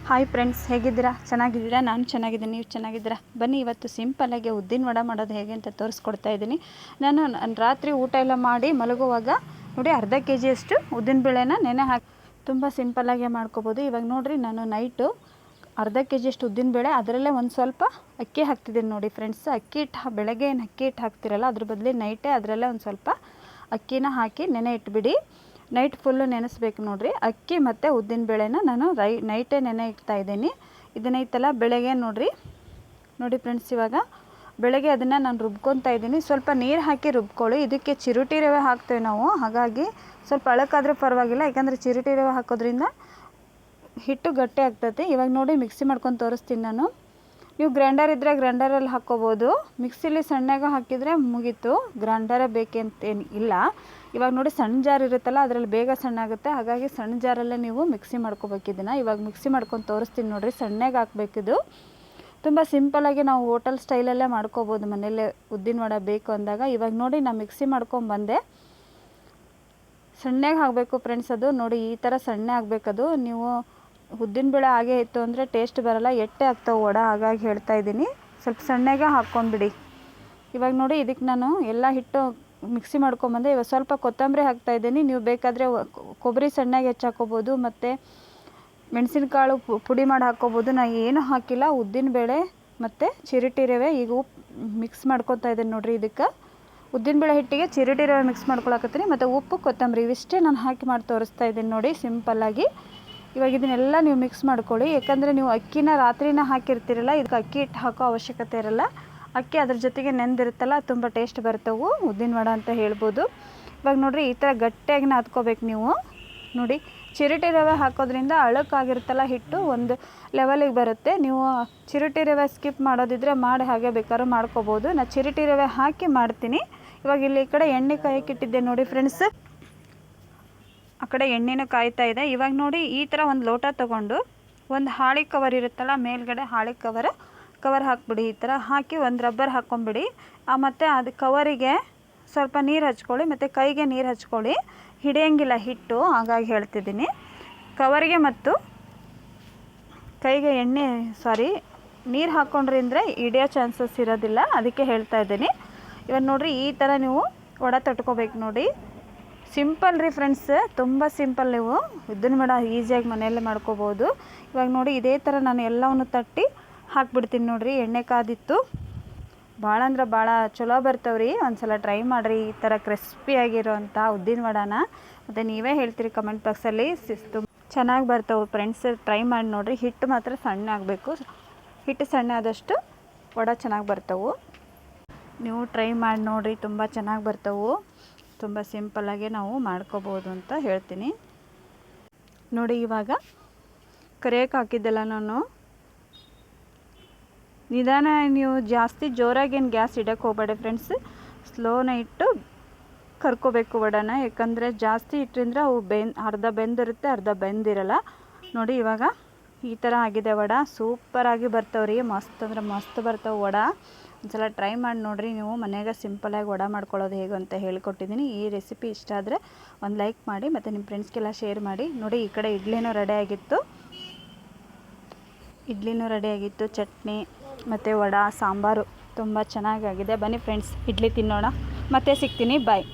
Hi friends, ಹೇಗಿದ್ದೀರಾ? ಚೆನ್ನಾಗಿದ್ದೀರಾ? ನಾನು ಚೆನ್ನಾಗಿದ್ದೀನಿ. ನೀವು ಚೆನ್ನಾಗಿದ್ದೀರಾ? ಬನ್ನಿ, ಇವತ್ತು ಸಿಂಪಲ್ಲಾಗಿ ಉದ್ದಿನ ವಡೆ ಮಾಡೋದು ಹೇಗೆ ಅಂತ ತೋರಿಸ್ಕೊಡ್ತಾ ಇದ್ದೀನಿ. ನಾನು ರಾತ್ರಿ ಊಟ ಎಲ್ಲ ಮಾಡಿ ಮಲಗುವಾಗ ನೋಡಿ ಅರ್ಧ kg ಅಷ್ಟು ಉದ್ದಿನಬೇಳೆನ ನೆನೆ ಹಾಕಿ ತುಂಬ ಸಿಂಪಲ್ಲಾಗಿ ಮಾಡ್ಕೋಬೋದು. ಇವಾಗ ನೋಡಿರಿ, ನಾನು ನೈಟು ಅರ್ಧ kg ಅಷ್ಟು ಉದ್ದಿನಬೇಳೆ, ಅದರಲ್ಲೇ ಒಂದು ಸ್ವಲ್ಪ ಅಕ್ಕಿ ಹಾಕ್ತಿದ್ದೀನಿ ನೋಡಿ ಫ್ರೆಂಡ್ಸ್. ಅಕ್ಕಿ ಹಿಟ್ಟು ಬೆಳಗ್ಗೆ ಏನು ಅಕ್ಕಿ ಹಿಟ್ಟು ಹಾಕ್ತಿರಲ್ಲ, ಅದ್ರ ಬದಲು ನೈಟೇ ಅದರಲ್ಲೇ ಒಂದು ಸ್ವಲ್ಪ ಅಕ್ಕಿನ ಹಾಕಿ ನೆನೆ ಇಟ್ಬಿಡಿ. ನೈಟ್ ಫುಲ್ಲು ನೆನೆಸ್ಬೇಕು ನೋಡಿರಿ. ಅಕ್ಕಿ ಮತ್ತು ಉದ್ದಿನಬೇಳೆನ ನಾನು ನೈಟೇ ನೆನೆ ಇಡ್ತಾಯಿದ್ದೀನಿ. ಇದನ್ನೈತಲ್ಲ ಬೆಳಗ್ಗೆ ನೋಡಿ ಫ್ರೆಂಡ್ಸ್, ಇವಾಗ ಬೆಳಗ್ಗೆ ಅದನ್ನು ನಾನು ರುಬ್ಕೊತಾ ಇದ್ದೀನಿ. ಸ್ವಲ್ಪ ನೀರು ಹಾಕಿ ರುಬ್ಕೊಳ್ಳಿ. ಇದಕ್ಕೆ ಚಿರುಟಿ ರವೆ ಹಾಕ್ತೇವೆ ನಾವು, ಹಾಗಾಗಿ ಸ್ವಲ್ಪ ಅಳಕಾದರೂ ಪರವಾಗಿಲ್ಲ, ಯಾಕಂದರೆ ಚಿರುಟಿ ರವೆ ಹಾಕೋದ್ರಿಂದ ಹಿಟ್ಟು ಗಟ್ಟಿ ಆಗ್ತೈತೆ. ಇವಾಗ ನೋಡಿ ಮಿಕ್ಸಿ ಮಾಡ್ಕೊಂಡು ತೋರಿಸ್ತೀನಿ ನಾನು. ನೀವು ಗ್ರೈಂಡರ್ ಇದ್ದರೆ ಗ್ರೈಂಡರಲ್ಲಿ ಹಾಕ್ಕೋಬೋದು, ಮಿಕ್ಸಿಲಿ ಸಣ್ಣಗೆ ಹಾಕಿದರೆ ಮುಗೀತು. ಗ್ರೈಂಡರೇ ಬೇಕಂತೇನು ಇಲ್ಲ. ಇವಾಗ ನೋಡಿ ಸಣ್ಣ ಜಾರ್ ಇರುತ್ತಲ್ಲ, ಅದರಲ್ಲಿ ಬೇಗ ಸಣ್ಣ ಆಗುತ್ತೆ, ಹಾಗಾಗಿ ಸಣ್ಣ ಜಾರಲ್ಲೇ ನೀವು ಮಿಕ್ಸಿ ಮಾಡ್ಕೋಬೇಕಿದ್ದನ್ನು. ಇವಾಗ ಮಿಕ್ಸಿ ಮಾಡ್ಕೊಂಡು ತೋರಿಸ್ತೀನಿ ನೋಡಿರಿ. ಸಣ್ಣಗೆ ಹಾಕಬೇಕಿದು. ತುಂಬ ಸಿಂಪಲ್ಲಾಗಿ ನಾವು ಹೋಟೆಲ್ ಸ್ಟೈಲಲ್ಲೇ ಮಾಡ್ಕೋಬೋದು ಮನೆಯಲ್ಲೇ ಉದ್ದಿನ ವಡೆ ಬೇಕು ಅಂದಾಗ. ಇವಾಗ ನೋಡಿ ನಾನು ಮಿಕ್ಸಿ ಮಾಡ್ಕೊಂಬಂದೆ. ಸಣ್ಣಗೆ ಹಾಕಬೇಕು ಫ್ರೆಂಡ್ಸ್, ಅದು ನೋಡಿ ಈ ಥರ ಸಣ್ಣ ಆಗಬೇಕದು. ನೀವು ಉದ್ದಿನಬೇಳೆ ಹಾಗೆ ಇತ್ತು ಅಂದರೆ ಟೇಸ್ಟ್ ಬರೋಲ್ಲ, ಎಟ್ಟೆ ಆಗ್ತಾವೆ ವಡೆ, ಹಾಗಾಗಿ ಹೇಳ್ತಾ ಇದ್ದೀನಿ. ಸ್ವಲ್ಪ ಸಣ್ಣಗೆ ಹಾಕ್ಕೊಂಡ್ಬಿಡಿ. ಇವಾಗ ನೋಡಿ ಇದಕ್ಕೆ ನಾನು ಎಲ್ಲ ಹಿಟ್ಟು ಮಿಕ್ಸಿ ಮಾಡ್ಕೊಂಬಂದೆ. ಇವಾಗ ಸ್ವಲ್ಪ ಕೊತ್ತಂಬರಿ ಹಾಕ್ತಾಯಿದ್ದೀನಿ. ನೀವು ಬೇಕಾದರೆ ಕೊಬ್ಬರಿ ಸಣ್ಣಗೆ ಹೆಚ್ಚು ಹಾಕ್ಕೋಬೋದು, ಮತ್ತು ಮೆಣಸಿನಕಾಳು ಪುಡಿ ಮಾಡಿ ಹಾಕ್ಕೋಬೋದು. ನಾನು ಏನೂ ಹಾಕಿಲ್ಲ, ಉದ್ದಿನಬೇಳೆ ಮತ್ತು ಚಿರುಟಿ ರವೆ ಈಗ ಉಪ್ಪು ಮಿಕ್ಸ್ ಮಾಡ್ಕೊತಾ ಇದ್ದೀನಿ ನೋಡಿರಿ. ಇದಕ್ಕೆ ಉದ್ದಿನಬೇಳೆ ಹಿಟ್ಟಿಗೆ ಚಿರುಟಿ ರವೆ ಮಿಕ್ಸ್ ಮಾಡ್ಕೊಳಕತ್ತೀನಿ, ಮತ್ತು ಉಪ್ಪು ಕೊತ್ತಂಬರಿ ಇವಿಷ್ಟೇ ನಾನು ಹಾಕಿ ಮಾಡಿ ತೋರಿಸ್ತಾ ಇದ್ದೀನಿ ನೋಡಿ ಸಿಂಪಲ್ಲಾಗಿ. ಇವಾಗ ಇದನ್ನೆಲ್ಲ ನೀವು ಮಿಕ್ಸ್ ಮಾಡ್ಕೊಳ್ಳಿ, ಯಾಕಂದರೆ ನೀವು ಅಕ್ಕಿನ ರಾತ್ರಿನ ಹಾಕಿರ್ತೀರಲ್ಲ, ಇದಕ್ಕೆ ಅಕ್ಕಿ ಹಿಟ್ಟು ಹಾಕೋ ಅವಶ್ಯಕತೆ ಇರಲ್ಲ. ಅಕ್ಕಿ ಅದ್ರ ಜೊತೆಗೆ ನೆಂದಿರುತ್ತಲ್ಲ, ತುಂಬ ಟೇಸ್ಟ್ ಬರ್ತವೆ ಉದ್ದಿನ ವಡೆ ಅಂತ ಹೇಳ್ಬೋದು. ಇವಾಗ ನೋಡಿರಿ ಈ ಥರ ಗಟ್ಟಿಯಾಗಿ ನಾದ್ಕೋಬೇಕು ನೀವು ನೋಡಿ. ಚಿರುಟಿ ರವೆ ಹಾಕೋದ್ರಿಂದ ಅಳಕ್ಕಾಗಿರುತ್ತಲ್ಲ ಹಿಟ್ಟು, ಒಂದು ಲೆವೆಲಿಗೆ ಬರುತ್ತೆ. ನೀವು ಚಿರುಟಿ ರವೆ ಸ್ಕಿಪ್ ಮಾಡೋದಿದ್ರೆ ಮಾಡಿ ಹಾಗೆ ಬೇಕಾದ್ರೂ ಮಾಡ್ಕೋಬೋದು. ನಾನು ಚಿರುಟಿ ರವೆ ಹಾಕಿ ಮಾಡ್ತೀನಿ. ಇವಾಗ ಇಲ್ಲಿ ಈ ಕಡೆ ಎಣ್ಣೆ ಕಾಯಕ್ಕೆ ಇಟ್ಟಿದ್ದೆ ನೋಡಿ ಫ್ರೆಂಡ್ಸ್, ಆ ಕಡೆ ಎಣ್ಣೆನೂ ಕಾಯ್ತಾ ಇದೆ. ಇವಾಗ ನೋಡಿ ಈ ಥರ ಒಂದು ಲೋಟ ತೊಗೊಂಡು ಒಂದು ಹಾಳೆ ಕವರ್ ಇರುತ್ತಲ್ಲ, ಮೇಲ್ಗಡೆ ಹಾಳೆ ಕವರ್ ಹಾಕ್ಬಿಡಿ. ಈ ಥರ ಹಾಕಿ ಒಂದು ರಬ್ಬರ್ ಹಾಕ್ಕೊಂಬಿಡಿ. ಮತ್ತು ಅದು ಕವರಿಗೆ ಸ್ವಲ್ಪ ನೀರು ಹಚ್ಕೊಳ್ಳಿ, ಮತ್ತು ಕೈಗೆ ನೀರು ಹಚ್ಕೊಳ್ಳಿ. ಹಿಡಿಯೋಂಗಿಲ್ಲ ಹಿಟ್ಟು, ಹಾಗಾಗಿ ಹೇಳ್ತಿದ್ದೀನಿ. ಕವರಿಗೆ ಮತ್ತು ಕೈಗೆ ನೀರು ಹಾಕ್ಕೊಂಡ್ರಿಂದ್ರೆ ಹಿಡಿಯೋ ಚಾನ್ಸಸ್ ಇರೋದಿಲ್ಲ, ಅದಕ್ಕೆ ಹೇಳ್ತಾ ಇದ್ದೀನಿ. ಇವಾಗ ನೋಡಿರಿ ಈ ಥರ ನೀವು ವಡೆ ತಟ್ಕೋಬೇಕು ನೋಡಿ. ಸಿಂಪಲ್ ರೀ ಫ್ರೆಂಡ್ಸ್, ತುಂಬ ಸಿಂಪಲ್. ನೀವು ಉದ್ದಿನ ವಡೆ ಈಸಿಯಾಗಿ ಮನೆಯಲ್ಲೇ ಮಾಡ್ಕೋಬೋದು. ಇವಾಗ ನೋಡಿ ಇದೇ ಥರ ನಾನು ಎಲ್ಲವನ್ನು ತಟ್ಟಿ ಹಾಕ್ಬಿಡ್ತೀನಿ ನೋಡಿರಿ. ಎಣ್ಣೆ ಕಾದಿತ್ತು, ಭಾಳ ಅಂದ್ರೆ ಭಾಳ ಚಲೋ ಬರ್ತಾವ್ರಿ. ಒಂದು ಸಲ ಟ್ರೈ ಮಾಡಿರಿ ಈ ಥರ ಕ್ರಿಸ್ಪಿಯಾಗಿರೋಂಥ ಉದ್ದಿನ ವಡೆನ. ಮತ್ತು ನೀವೇ ಹೇಳ್ತೀರಿ ಕಮೆಂಟ್ ಬಾಕ್ಸಲ್ಲಿ, ತುಂಬ ಚೆನ್ನಾಗಿ ಬರ್ತಾವೆ ಫ್ರೆಂಡ್ಸ್. ಟ್ರೈ ಮಾಡಿ ನೋಡಿರಿ. ಹಿಟ್ಟು ಮಾತ್ರ ಸಣ್ಣ ಆಗಬೇಕು, ಹಿಟ್ಟು ಸಣ್ಣ ಆದಷ್ಟು ವಡೆ ಚೆನ್ನಾಗಿ ಬರ್ತವೆ. ನೀವು ಟ್ರೈ ಮಾಡಿ ನೋಡಿರಿ, ತುಂಬ ಚೆನ್ನಾಗಿ ಬರ್ತವೆ. ತುಂಬ ಸಿಂಪಲ್ಲಾಗಿ ನಾವು ಮಾಡ್ಕೋಬೋದು ಅಂತ ಹೇಳ್ತೀನಿ ನೋಡಿ. ಇವಾಗ ಕರಿಯಕ್ಕೆ ಹಾಕಿದ್ದೆಲ್ಲ ನಾನು ನಿಧಾನ, ನೀವು ಜಾಸ್ತಿ ಜೋರಾಗೇನು ಗ್ಯಾಸ್ ಇಡಕ್ಕೆ ಹೋಗಬೇಡಿ ಫ್ರೆಂಡ್ಸ್. ಸ್ಲೋನ ಇಟ್ಟು ಕರ್ಕೋಬೇಕು ವಡೆನ, ಯಾಕಂದರೆ ಜಾಸ್ತಿ ಇಟ್ಟರಿಂದ ಅವು ಅರ್ಧ ಬೆಂದಿರುತ್ತೆ, ಅರ್ಧ ಬೆಂದಿರಲ್ಲ ನೋಡಿ. ಇವಾಗ ಈ ಥರ ಆಗಿದೆ ವಡೆ. ಸೂಪರಾಗಿ ಬರ್ತಾವ್ರಿ, ಮಸ್ತ್ ಅಂದ್ರೆ ಮಸ್ತ್ ಬರ್ತಾವೆ ವಡೆ. ಒಂದ್ಸಲ ಟ್ರೈ ಮಾಡಿ ನೋಡಿರಿ. ನೀವು ಮನೆಯಾಗ ಸಿಂಪಲ್ಲಾಗಿ ವಡೆ ಮಾಡ್ಕೊಳ್ಳೋದು ಹೇಗೆ ಅಂತ ಹೇಳ್ಕೊಟ್ಟಿದ್ದೀನಿ. ಈ ರೆಸಿಪಿ ಇಷ್ಟ ಆದರೆ ಒಂದು ಲೈಕ್ ಮಾಡಿ, ಮತ್ತು ನಿಮ್ಮ ಫ್ರೆಂಡ್ಸ್ಗೆಲ್ಲ ಶೇರ್ ಮಾಡಿ ನೋಡಿ. ಈ ಕಡೆ ಇಡ್ಲಿನೂ ರೆಡಿಯಾಗಿತ್ತು, ಚಟ್ನಿ ಮತ್ತು ವಡೆ ಸಾಂಬಾರು ತುಂಬ ಚೆನ್ನಾಗಾಗಿದೆ. ಬನ್ನಿ ಫ್ರೆಂಡ್ಸ್, ಇಡ್ಲಿ ತಿನ್ನೋಣ. ಮತ್ತೆ ಸಿಗ್ತೀನಿ, ಬಾಯ್.